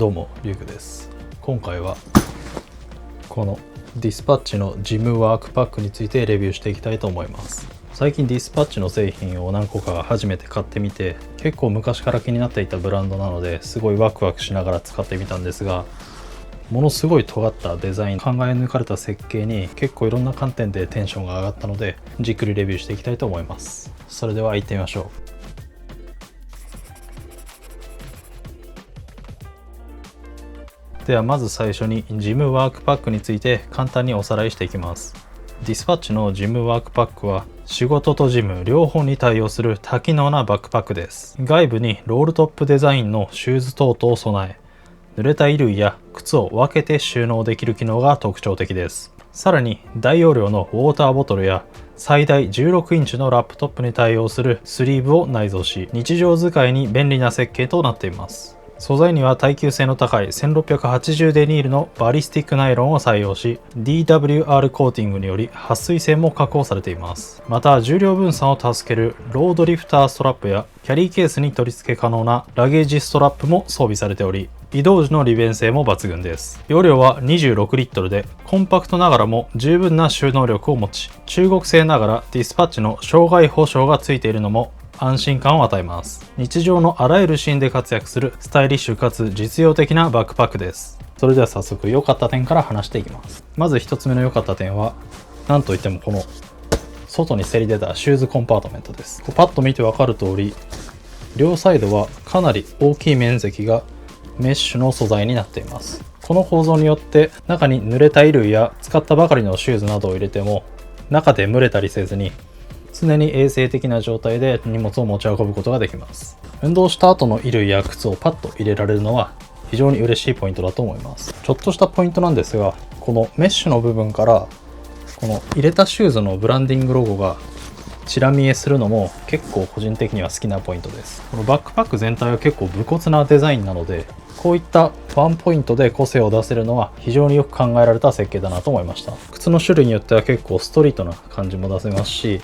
どうもリュウクです。今回はこのディスパッチのジムワークパックについてレビューしていきたいと思います。最近ディスパッチの製品を何個か初めて買ってみて、結構昔から気になっていたブランドなのですごいワクワクしながら使ってみたんですが、ものすごい尖ったデザイン、考え抜かれた設計に結構いろんな観点でテンションが上がったので、じっくりレビューしていきたいと思います。それでは行ってみましょう。ではまず最初にジムワークパックについて簡単におさらいしていきます。ディスパッチのジムワークパックは仕事とジム両方に対応する多機能なバックパックです。外部にロールトップデザインのシューズ等々を備え、濡れた衣類や靴を分けて収納できる機能が特徴的です。さらに大容量のウォーターボトルや最大16インチのラップトップに対応するスリーブを内蔵し、日常使いに便利な設計となっています。素材には耐久性の高い1680デニールのバリスティックナイロンを採用し、 DWR コーティングにより撥水性も確保されています。また重量分散を助けるロードリフターストラップやキャリーケースに取り付け可能なラゲージストラップも装備されており、移動時の利便性も抜群です。容量は26リットルでコンパクトながらも十分な収納力を持ち、中国製ながらディスパッチの障害保障がついているのも安心感を与えます。日常のあらゆるシーンで活躍するスタイリッシュかつ実用的なバックパックです。それでは早速良かった点から話していきます。まず1つ目の良かった点は、なんといってもこの外にせり出たシューズコンパートメントです。パッと見てわかる通り、両サイドはかなり大きい面積がメッシュの素材になっています。この構造によって中に濡れた衣類や使ったばかりのシューズなどを入れても中で蒸れたりせずに、常に衛生的な状態で荷物を持ち運ぶことができます。運動した後の衣類や靴をパッと入れられるのは非常に嬉しいポイントだと思います。ちょっとしたポイントなんですが、このメッシュの部分からこの入れたシューズのブランディングロゴがチラ見えするのも結構個人的には好きなポイントです。このバックパック全体は結構武骨なデザインなので、こういったワンポイントで個性を出せるのは非常によく考えられた設計だなと思いました。靴の種類によっては結構ストリートな感じも出せますし、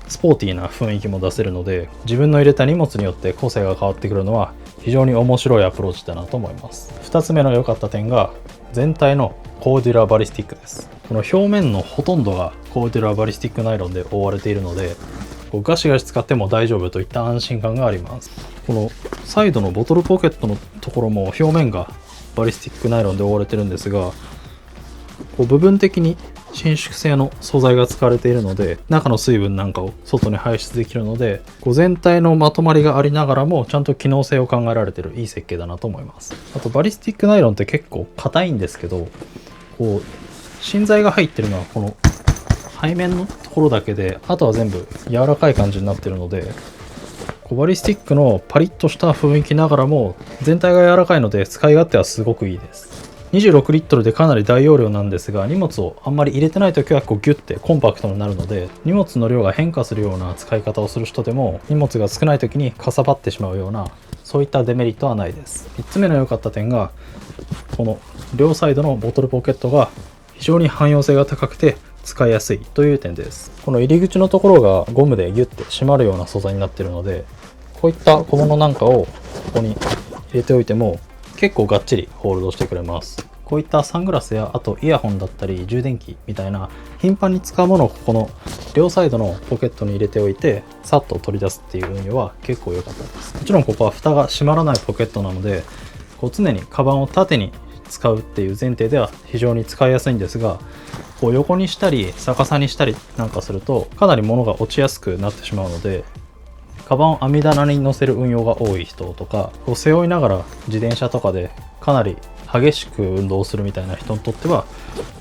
スポーティーな雰囲気も出せるので、自分の入れた荷物によって個性が変わってくるのは非常に面白いアプローチだなと思います。2つ目の良かった点が全体のコーデュラーバリスティックです。この表面のほとんどがコーデュラーバリスティックナイロンで覆われているので、ガシガシ使っても大丈夫といった安心感があります。このサイドのボトルポケットのところも表面がバリスティックナイロンで覆われてるんですが、部分的に伸縮性の素材が使われているので、中の水分なんかを外に排出できるので、全体のまとまりがありながらもちゃんと機能性を考えられているいい設計だなと思います。あとバリスティックナイロンって結構硬いんですけど、芯材が入ってるのはこの背面のところだけで、あとは全部柔らかい感じになってるので、バリスティックのパリッとした雰囲気ながらも全体が柔らかいので使い勝手はすごくいいです。26リットルでかなり大容量なんですが、荷物をあんまり入れてない時はギュッてコンパクトになるので、荷物の量が変化するような使い方をする人でも荷物が少ない時にかさばってしまうような、そういったデメリットはないです。3つ目の良かった点が、この両サイドのボトルポケットが非常に汎用性が高くて使いやすいという点です。この入り口のところがゴムでギュッて締まるような素材になっているので、こういった小物なんかをここに入れておいても結構がっちりホールドしてくれます。こういったサングラスや、あとイヤホンだったり充電器みたいな頻繁に使うものをここの両サイドのポケットに入れておいてさっと取り出すっていう運用は結構良かったです。もちろんここは蓋が閉まらないポケットなので、常にカバンを縦に使うっていう前提では非常に使いやすいんですが、横にしたり逆さにしたりなんかするとかなり物が落ちやすくなってしまうので、カバンを網棚に乗せる運用が多い人とか、背負いながら自転車とかでかなり激しく運動するみたいな人にとっては、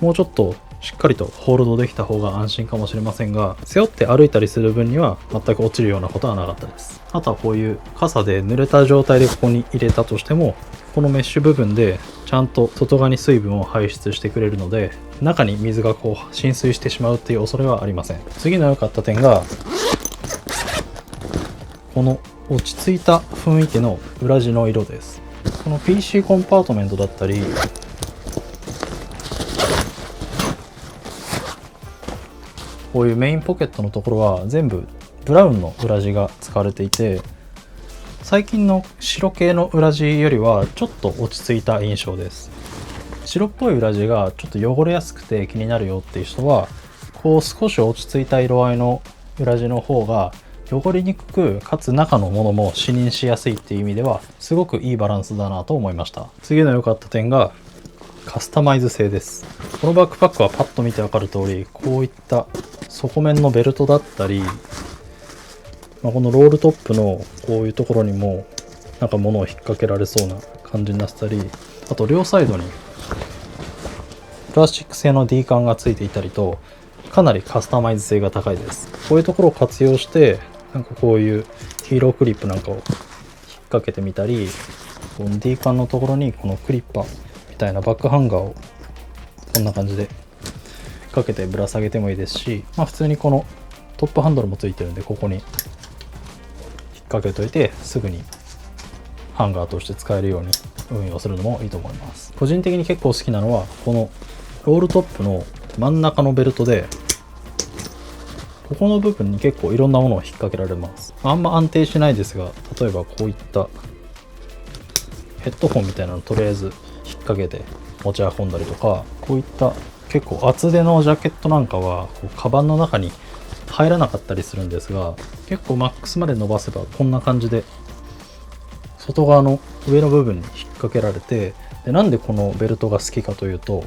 もうちょっとしっかりとホールドできた方が安心かもしれませんが、背負って歩いたりする分には全く落ちるようなことはなかったです。あとはこういう傘で濡れた状態でここに入れたとしても、このメッシュ部分でちゃんと外側に水分を排出してくれるので、中に水が浸水してしまうっていう恐れはありません。次の良かった点が、この落ち着いた雰囲気の裏地の色です。この PC コンパートメントだったり、こういうメインポケットのところは全部ブラウンの裏地が使われていて、最近の白系の裏地よりはちょっと落ち着いた印象です。白っぽい裏地がちょっと汚れやすくて気になるよっていう人は、こう少し落ち着いた色合いの裏地の方が汚れにくく、かつ中のものも視認しやすいっていう意味ではすごくいいバランスだなと思いました。次の良かった点がカスタマイズ性です。このバックパックはパッと見てわかる通り、こういった底面のベルトだったり、このロールトップのこういうところにもなんか物を引っ掛けられそうな感じになってたり、あと両サイドにプラスチック製の D 管がついていたりと、かなりカスタマイズ性が高いです。こういうところを活用して、なんかこういうヒーロークリップなんかを引っ掛けてみたり、この D 管のところにこのクリッパーみたいなバックハンガーをこんな感じでかけてぶら下げてもいいですし、普通にこのトップハンドルもついてるんで、ここに引っ掛けといてすぐにハンガーとして使えるように運用するのもいいと思います。個人的に結構好きなのはこのロールトップの真ん中のベルトで、ここの部分に結構いろんなものを引っ掛けられます。あんま安定しないですが、例えばこういったヘッドホンみたいなのとりあえず引っ掛けて持ち運んだりとか、こういった結構厚手のジャケットなんかはこうカバンの中に入らなかったりするんですが、結構マックスまで伸ばせばこんな感じで外側の上の部分に引っ掛けられて、でなんでこのベルトが好きかというと、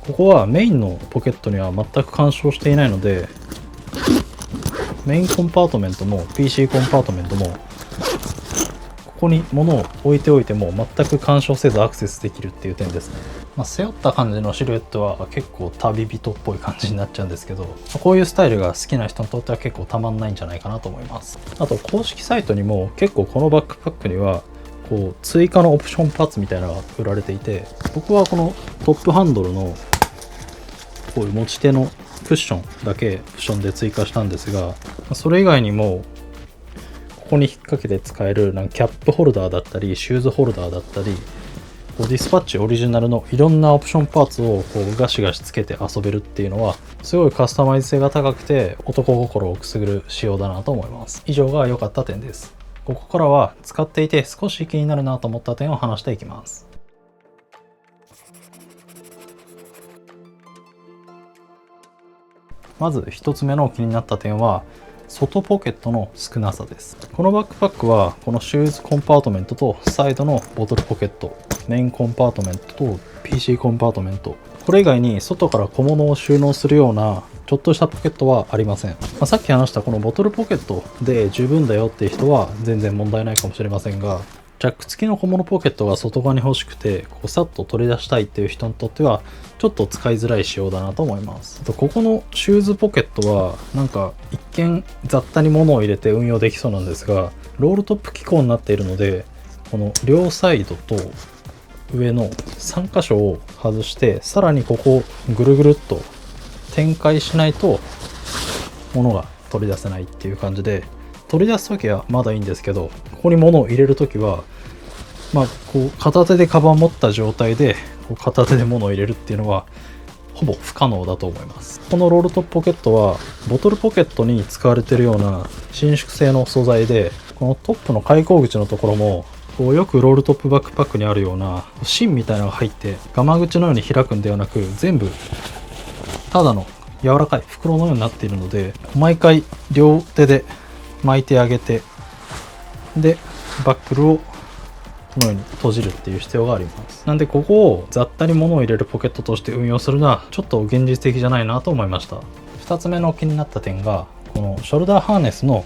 ここはメインのポケットには全く干渉していないので、メインコンパートメントも PC コンパートメントもここに物を置いておいても全く干渉せずアクセスできるっていう点ですね。背負った感じのシルエットは結構旅人っぽい感じになっちゃうんですけど、こういうスタイルが好きな人にとっては結構たまんないんじゃないかなと思います。あと公式サイトにも結構このバックパックにはこう追加のオプションパーツみたいなのが売られていて、僕はこのトップハンドルのこういう持ち手のクッションだけオプションで追加したんですが、それ以外にもここに引っ掛けて使えるキャップホルダーだったりシューズホルダーだったり、ディスパッチオリジナルのいろんなオプションパーツをこうガシガシつけて遊べるっていうのはすごいカスタマイズ性が高くて男心をくすぐる仕様だなと思います。以上が良かった点です。ここからは使っていて少し気になるなと思った点を話していきます。まず1つ目の気になった点は外ポケットの少なさです。このバックパックはこのシューズコンパートメントとサイドのボトルポケット、メインコンパートメントと PC コンパートメント、これ以外に外から小物を収納するようなちょっとしたポケットはありません。さっき話したこのボトルポケットで十分だよっていう人は全然問題ないかもしれませんが、ジャック付きの小物ポケットが外側に欲しくてこうさっと取り出したいっていう人にとってはちょっと使いづらい仕様だなと思います。あとここのシューズポケットはなんか一見雑多に物を入れて運用できそうなんですが、ロールトップ機構になっているので、この両サイドと上の3箇所を外してさらにここをぐるぐるっと展開しないと物が取り出せないっていう感じで、取り出す時はまだいいんですけど、ここに物を入れる時はこう片手でカバン持った状態でこう片手で物を入れるっていうのはほぼ不可能だと思います。このロールトップポケットはボトルポケットに使われているような伸縮性の素材で、このトップの開口口のところもこうよくロールトップバックパックにあるような芯みたいなのが入ってガマ口のように開くんではなく、全部ただの柔らかい袋のようになっているので、毎回両手で巻いてあげて、でバックルをこのように閉じるっていう必要があります。なんでここを雑多に物を入れるポケットとして運用するのはちょっと現実的じゃないなと思いました。2つ目の気になった点がこのショルダーハーネスの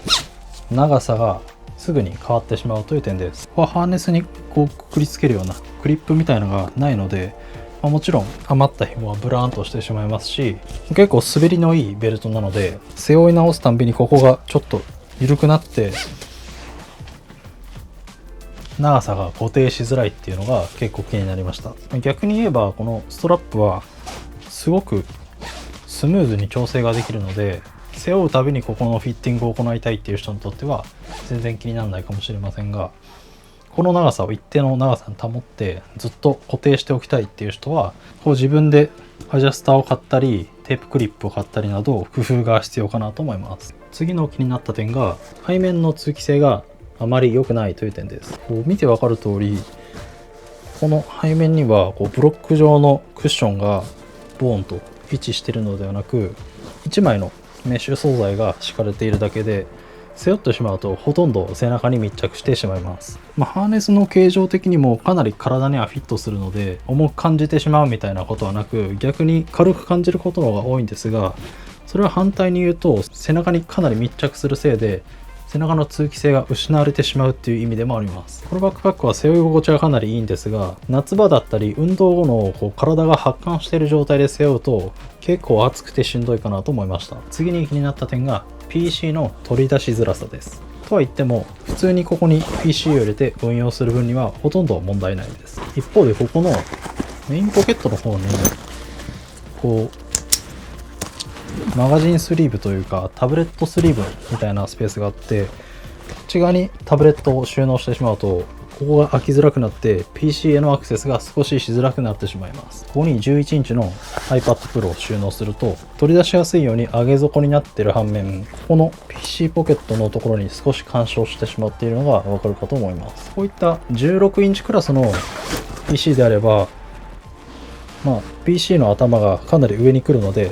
長さがすぐに変わってしまうという点です。ここはハーネスにこうくくりつけるようなクリップみたいなのがないので、もちろん余った紐はブラーンとしてしまいますし、結構滑りのいいベルトなので背負い直すたんびにここがちょっと緩くなって長さが固定しづらいっていうのが結構気になりました。逆に言えばこのストラップはすごくスムーズに調整ができるので、背負うたびにここのフィッティングを行いたいっていう人にとっては全然気にならないかもしれませんが、この長さを一定の長さに保ってずっと固定しておきたいっていう人はこう自分でアジャスターを買ったりテープクリップを買ったりなど工夫が必要かなと思います。次の気になった点が背面の通気性があまり良くないという点です。こう見てわかる通り、この背面にはこうブロック状のクッションがボーンと位置しているのではなく、1枚のメッシュ素材が敷かれているだけで、背負ってしまうとほとんど背中に密着してしまいます。ハーネスの形状的にもかなり体にはフィットするので、重く感じてしまうみたいなことはなく、逆に軽く感じることの方が多いんですが、それは反対に言うと背中にかなり密着するせいで背中の通気性が失われてしまうっていう意味でもあります。このバックパックは背負い心地がかなりいいんですが、夏場だったり運動後の体が発汗している状態で背負うと結構暑くてしんどいかなと思いました。次に気になった点が PC の取り出しづらさです。とは言っても普通にここに PC を入れて運用する分にはほとんど問題ないです。一方でここのメインポケットの方にマガジンスリーブというかタブレットスリーブみたいなスペースがあって、こっち側にタブレットを収納してしまうとここが開きづらくなって PC へのアクセスが少ししづらくなってしまいます。ここに11インチの iPad Pro を収納すると取り出しやすいように上げ底になっている反面、ここの PC ポケットのところに少し干渉してしまっているのがわかるかと思います。こういった16インチクラスの PC であれば、PC の頭がかなり上に来るので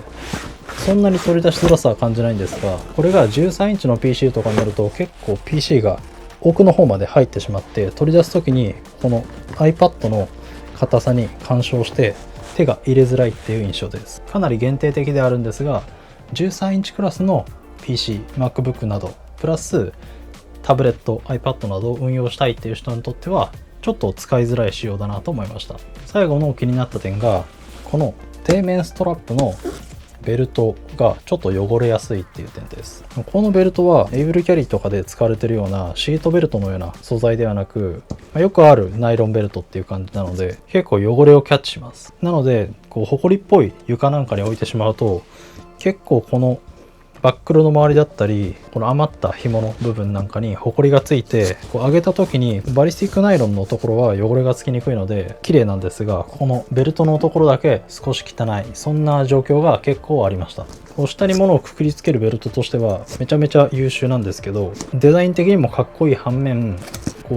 そんなに取り出しづらさは感じないんですが、これが13インチの PC とかになると結構 PC が奥の方まで入ってしまって、取り出す時にこの iPad の硬さに干渉して手が入れづらいっていう印象です。かなり限定的であるんですが、13インチクラスの PC、MacBook などプラスタブレット、iPad などを運用したいっていう人にとってはちょっと使いづらい仕様だなと思いました。最後の気になった点が、この底面ストラップのベルトがちょっと汚れやすいっていう点です。このベルトはエイブルキャリーとかで使われているようなシートベルトのような素材ではなく、よくあるナイロンベルトっていう感じなので結構汚れをキャッチします。なのでホコリっぽい床なんかに置いてしまうと結構このバックルの周りだったりこの余った紐の部分なんかにホコリがついて、上げた時にバリスティックナイロンのところは汚れがつきにくいので綺麗なんですが、このベルトのところだけ少し汚い、そんな状況が結構ありました。下に物をくくりつけるベルトとしてはめちゃめちゃ優秀なんですけど、デザイン的にもかっこいい反面、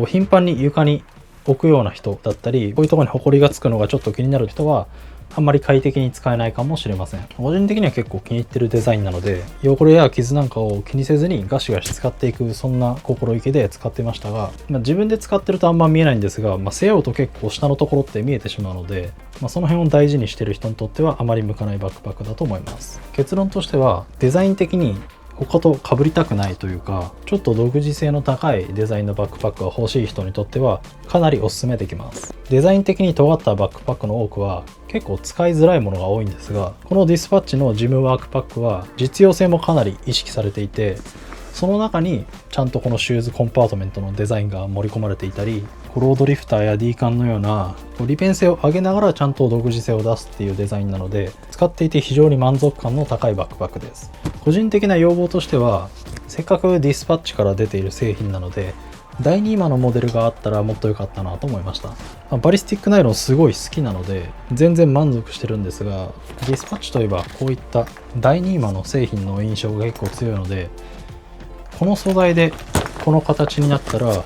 頻繁に床に置くような人だったり、こういうところにホコリがつくのがちょっと気になる人はあんまり快適に使えないかもしれません。個人的には結構気に入ってるデザインなので、汚れや傷なんかを気にせずにガシガシ使っていく、そんな心意気で使ってましたが、自分で使ってるとあんま見えないんですが、背負うと結構下のところって見えてしまうので、その辺を大事にしてる人にとってはあまり向かないバックパックだと思います。結論としてはデザイン的に他と被りたくないというか、ちょっと独自性の高いデザインのバックパックが欲しい人にとってはかなりおすすめできます。デザイン的に尖ったバックパックの多くは結構使いづらいものが多いんですが、このディスパッチのジムワークパックは実用性もかなり意識されていて、その中にちゃんとこのシューズコンパートメントのデザインが盛り込まれていたり、ロードリフターや D カンのような利便性を上げながらちゃんと独自性を出すっていうデザインなので、使っていて非常に満足感の高いバックパックです。個人的な要望としては、せっかくディスパッチから出ている製品なので第2今のモデルがあったらもっと良かったなと思いました。バリスティックナイロンすごい好きなので全然満足してるんですが、ディスパッチといえばこういった第2今の製品の印象が結構強いので、この素材でこの形になったら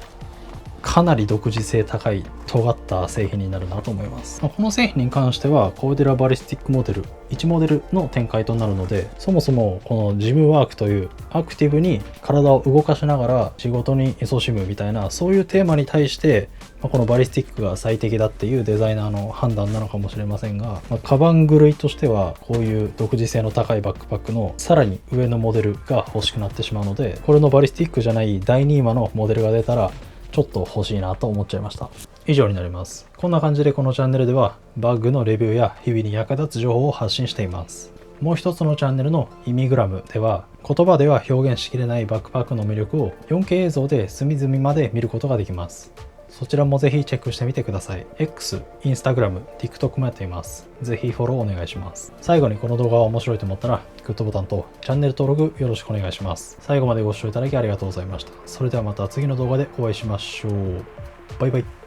かなり独自性高い尖った製品になるなと思います。この製品に関してはコーデラバリスティックモデル1モデルの展開となるので、そもそもこのジムワークというアクティブに体を動かしながら仕事に勤しむみたいな、そういうテーマに対してこのバリスティックが最適だっていうデザイナーの判断なのかもしれませんが、カバン狂いとしてはこういう独自性の高いバックパックのさらに上のモデルが欲しくなってしまうので、これのバリスティックじゃない第2今のモデルが出たらちょっと欲しいなと思っちゃいました。以上になります。こんな感じでこのチャンネルではバッグのレビューや日々に役立つ情報を発信しています。もう一つのチャンネルのイミグラムでは言葉では表現しきれないバックパックの魅力を 4K 映像で隅々まで見ることができます。そちらもぜひチェックしてみてください。X、Instagram、TikTok もやっています。ぜひフォローお願いします。最後にこの動画が面白いと思ったらグッドボタンとチャンネル登録よろしくお願いします。最後までご視聴いただきありがとうございました。それではまた次の動画でお会いしましょう。バイバイ。